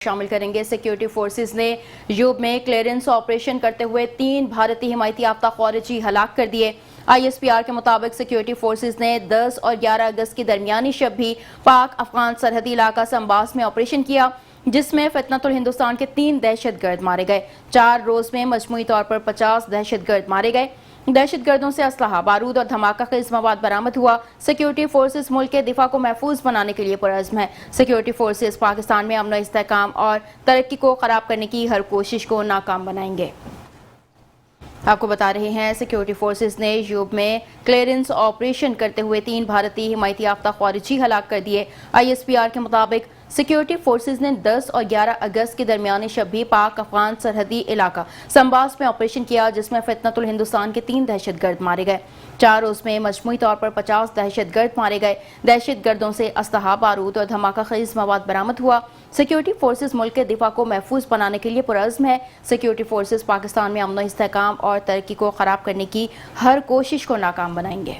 شامل کریں گے۔ سیکیورٹی فورسز نے یوب میں کلیئرنس آپریشن کرتے ہوئے 3 بھارتی حمایتی یافتہ خارجی ہلاک کر دیے۔ ISPR کے مطابق سیکیورٹی فورسز نے 10 اور 11 اگست کی درمیانی شب بھی پاک افغان سرحدی علاقہ سمباس میں آپریشن کیا، جس میں فتنۃ الہندوستان کے 3 دہشت گرد مارے گئے۔ 4 روز میں مجموعی طور پر 50 دہشت گرد مارے گئے۔ دہشت گردوں سے اسلحہ، بارود اور دھماکہ خیز مواد برآمد ہوا۔ سیکیورٹی فورسز ملک کے دفاع کو محفوظ بنانے کے لیے پرعزم ہے۔ سیکیورٹی فورسز پاکستان میں امن و استحکام اور ترقی کو خراب کرنے کی ہر کوشش کو ناکام بنائیں گے۔ آپ کو بتا رہے ہیں سیکیورٹی فورسز نے یوب میں کلیئرنس آپریشن کرتے ہوئے 3 بھارتی حمایتی یافتہ خارجی ہلاک کر دیے۔ ISPR کے مطابق سیکیورٹی فورسز نے 10 اور 11 اگست کی درمیانی شب بھی پاک افغان سرحدی علاقہ سمباس میں آپریشن کیا، جس میں فتنۃ الہندوستان کے 3 دہشت گرد مارے گئے۔ 4 روز میں مجموعی طور پر 50 دہشت گرد مارے گئے۔ دہشت گردوں سے اسلحہ، بارود اور دھماکہ خیز مواد برآمد ہوا۔ سیکیورٹی فورسز ملک کے دفاع کو محفوظ بنانے کے لیے پرعزم ہے۔ سیکیورٹی فورسز پاکستان میں امن و استحکام اور ترقی کو خراب کرنے کی ہر کوشش کو ناکام بنائیں گے۔